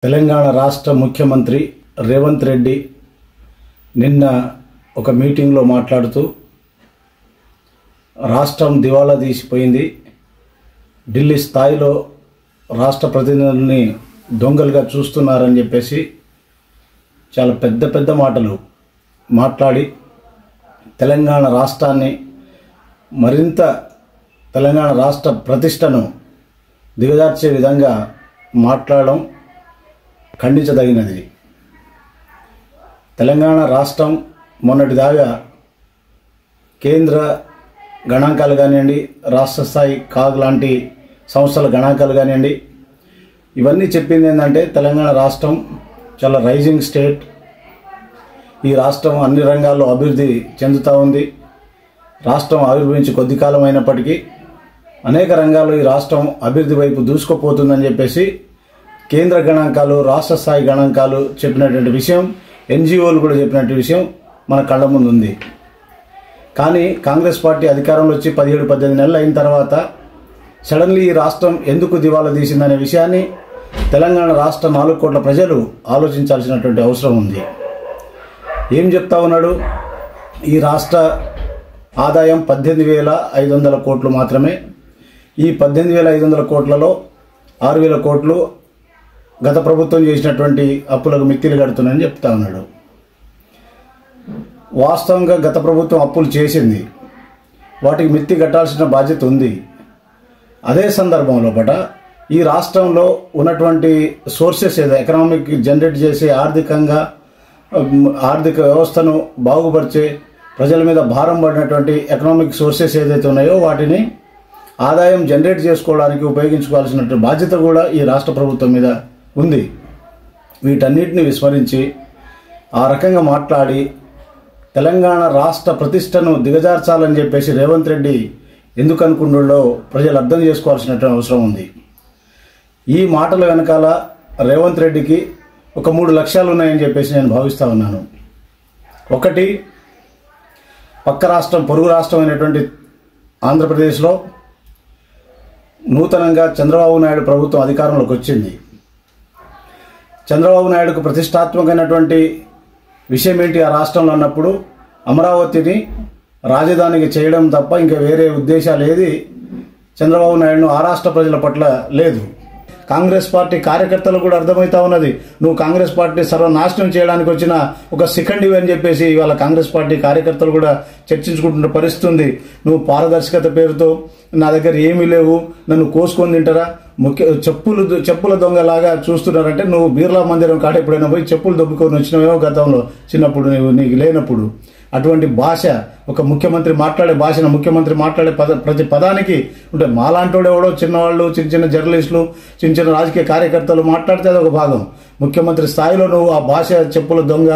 తెలంగాణ రాష్ట్ర ముఖ్యమంత్రి రేవంత్ రెడ్డి నిన్న ఒక మీటింగ్లో మాట్లాడుతూ రాష్ట్రం దివాలా తీసిపోయింది, ఢిల్లీ స్థాయిలో రాష్ట్ర ప్రతినిధుల్ని దొంగలుగా చూస్తున్నారని చెప్పేసి చాలా పెద్ద పెద్ద మాటలు మాట్లాడి తెలంగాణ రాష్ట్రాన్ని మరింత తెలంగాణ రాష్ట్ర ప్రతిష్టను దిగజార్చే విధంగా మాట్లాడడం ఖండించదగినది. తెలంగాణ రాష్ట్రం మొన్నటిదాకా కేంద్ర గణాంకాలు కానివ్వండి, రాష్ట్ర స్థాయి కాగ్ లాంటి సంస్థల గణాంకాలు కానివ్వండి, ఇవన్నీ చెప్పింది ఏంటంటే తెలంగాణ రాష్ట్రం చాలా రైజింగ్ స్టేట్. ఈ రాష్ట్రం అన్ని రంగాల్లో అభివృద్ధి చెందుతూ ఉంది. రాష్ట్రం ఆవిర్భవించి కొద్ది కాలం అయినప్పటికీ అనేక రంగాల్లో ఈ రాష్ట్రం అభివృద్ధి వైపు దూసుకుపోతుందని చెప్పేసి కేంద్ర గణాంకాలు, రాష్ట్ర స్థాయి గణాంకాలు చెప్పినటువంటి విషయం, ఎన్జిఓలు కూడా చెప్పినటువంటి విషయం మన కళ్ళ ముందు ఉంది. కానీ కాంగ్రెస్ పార్టీ అధికారంలో వచ్చి 17-18 నెలలు అయిన తర్వాత సడన్లీ ఈ రాష్ట్రం ఎందుకు దివాలా తీసిందనే విషయాన్ని తెలంగాణ రాష్ట్ర 4 కోట్ల ప్రజలు ఆలోచించాల్సినటువంటి అవసరం ఉంది. ఏం చెప్తా ఉన్నాడు? ఈ రాష్ట్ర ఆదాయం 18,500 కోట్లు మాత్రమే. ఈ 18,500 కోట్లలో 6,000 కోట్లు గత ప్రభుత్వం చేసినటువంటి అప్పులకు మిత్తిలు కడుతున్నాయని చెప్తా ఉన్నాడు. వాస్తవంగా గత ప్రభుత్వం అప్పులు చేసింది, వాటికి మిత్తి కట్టాల్సిన బాధ్యత ఉంది. అదే సందర్భంలో ఈ రాష్ట్రంలో ఉన్నటువంటి సోర్సెస్ ఏదో ఎకనామిక్ జనరేట్ చేసే ఆర్థిక వ్యవస్థను బాగుపరిచే, ప్రజల మీద భారం పడినటువంటి ఎకనామిక్ సోర్సెస్ ఏదైతే ఉన్నాయో వాటిని ఆదాయం జనరేట్ చేసుకోవడానికి ఉపయోగించుకోవాల్సినటువంటి బాధ్యత కూడా ఈ రాష్ట్ర ప్రభుత్వం మీద ఉంది. వీటన్నిటిని విస్మరించి ఆ రకంగా మాట్లాడి తెలంగాణ రాష్ట్ర ప్రతిష్టను దిగజార్చాలని చెప్పేసి రేవంత్ రెడ్డి ఎందుకు అనుకుంటుండో ప్రజలు అర్థం చేసుకోవాల్సినటువంటి అవసరం ఉంది. ఈ మాటల వెనకాల రేవంత్ రెడ్డికి ఒక 3 లక్ష్యాలు ఉన్నాయని చెప్పేసి నేను భావిస్తూ ఉన్నాను. ఒకటి, పక్క రాష్ట్రం, పొరుగు రాష్ట్రం అయినటువంటి ఆంధ్రప్రదేశ్లో నూతనంగా చంద్రబాబు నాయుడు ప్రభుత్వం అధికారంలోకి వచ్చింది. చంద్రబాబు నాయుడుకు ప్రతిష్టాత్మకమైనటువంటి విషయం ఏంటి ఆ రాష్ట్రంలో అన్నప్పుడు అమరావతిని రాజధానికి చేయడం తప్ప ఇంకా వేరే ఉద్దేశాలు ఏది చంద్రబాబు నాయుడును ఆ రాష్ట్ర ప్రజల పట్ల లేదు. కాంగ్రెస్ పార్టీ కార్యకర్తలు కూడా అర్థమవుతా ఉన్నది, నువ్వు కాంగ్రెస్ పార్టీ సర్వనాశనం చేయడానికి వచ్చిన ఒక సికండివి అని చెప్పేసి ఇవాళ కాంగ్రెస్ పార్టీ కార్యకర్తలు కూడా చర్చించుకుంటున్న పరిస్థితి ఉంది. నువ్వు పారదర్శకత పేరుతో నా దగ్గర ఏమీ లేవు, నన్ను కోసుకొని తింటారా, చెప్పుల దొంగలాగా చూస్తున్నారంటే నువ్వు బిర్లా మందిరం కాడ ఎప్పుడైనా పోయి చెప్పులు దొబ్బుకొని వచ్చినవేమో గతంలో చిన్నప్పుడు నీకు లేనప్పుడు. అటువంటి భాష, ఒక ముఖ్యమంత్రి మాట్లాడే భాషను, ముఖ్యమంత్రి మాట్లాడే ప్రతి పదానికి అంటే మాలాంటోడు ఎవడో చిన్నవాళ్ళు, చిన్న జర్నలిస్టులు, చిన్న రాజకీయ కార్యకర్తలు మాట్లాడితే అది ఒక భాగం. ముఖ్యమంత్రి స్థాయిలో నువ్వు ఆ భాష చెప్పుల దొంగ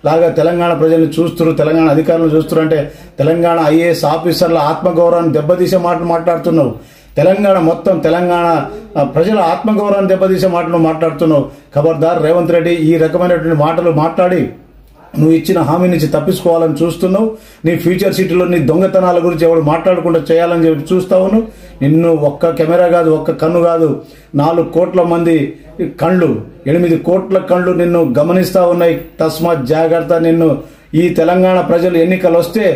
లాగా తెలంగాణ ప్రజల్ని చూస్తున్నారు, తెలంగాణ అధికారులను చూస్తున్నారు అంటే తెలంగాణ ఐఏఎస్ ఆఫీసర్ల ఆత్మగౌరవాన్ని దెబ్బతీసే మాటలు మాట్లాడుతున్నావు. తెలంగాణ ప్రజల ఆత్మగౌరవాన్ని దెబ్బతీసే మాటలు మాట్లాడుతున్నావు. ఖబర్దార్ రేవంత్ రెడ్డి, ఈ రకమైనటువంటి మాటలు మాట్లాడి నువ్వు ఇచ్చిన హామీ నుంచి తప్పించుకోవాలని చూస్తున్నావు. నీ ఫ్యూచర్ సిటీలో నీ దొంగతనాల గురించి ఎవరు మాట్లాడకుండా చేయాలని చెప్పి చూస్తావును. నిన్ను ఒక్క కెమెరా కాదు, ఒక్క కన్ను కాదు, 4 కోట్ల మంది కళ్ళు, 8 కోట్ల కళ్ళు నిన్ను గమనిస్తా ఉన్నాయి. తస్మాత్ జాగ్రత్త. నిన్ను ఈ తెలంగాణ ప్రజలు ఎన్నికలు వస్తే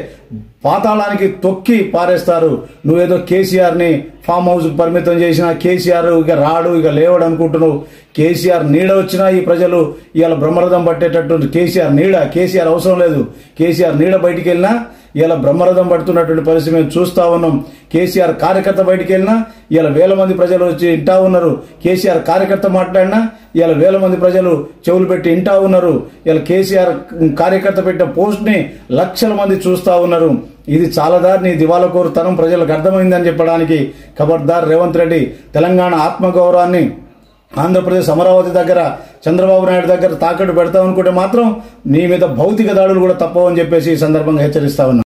పాతాళానికి తొక్కి పారేస్తారు. నువ్వేదో కేసీఆర్ని ఫామ్ హౌస్ పరిమితం చేసినా కేసీఆర్ ఇక రాడు, ఇక లేవడు అనుకుంటున్నావు. కేసీఆర్ నీడ వచ్చినా ఈ ప్రజలు ఇవాళ బ్రహ్మరథం పట్టేటట్టు కేసీఆర్ అవసరం లేదు. కేసీఆర్ నీడ బయటికి వెళ్ళినా ఇలా బ్రహ్మరథం పడుతున్నటువంటి పరిస్థితి మేము చూస్తా ఉన్నాం. కేసీఆర్ కార్యకర్త బయటికి వెళ్ళినా ఇలా 1000 మంది ప్రజలు వచ్చి ఇంటా ఉన్నారు. కేసీఆర్ కార్యకర్త మాట్లాడినా ఇలా 1000 మంది ప్రజలు చెవులు పెట్టి ఇంటా ఉన్నారు. ఇలా కేసీఆర్ కార్యకర్త పెట్టిన పోస్ట్ ని లక్షల మంది చూస్తా ఉన్నారు. ఇది చాలాదారి నీ దివాలకోరుతనం ప్రజలకు అర్థమైందని చెప్పడానికి ఖబర్దార్ రేవంత్ రెడ్డి. తెలంగాణ ఆత్మగౌరవాన్ని ఆంధ్రప్రదేశ్ అమరావతి దగ్గర చంద్రబాబు నాయుడు దగ్గర తాకట్టు పెడతావు అనుకుంటే మాత్రం నీ మీద భౌతిక దాడులు కూడా తప్పవని చెప్పేసి ఈ సందర్భంగా హెచ్చరిస్తా ఉన్నా.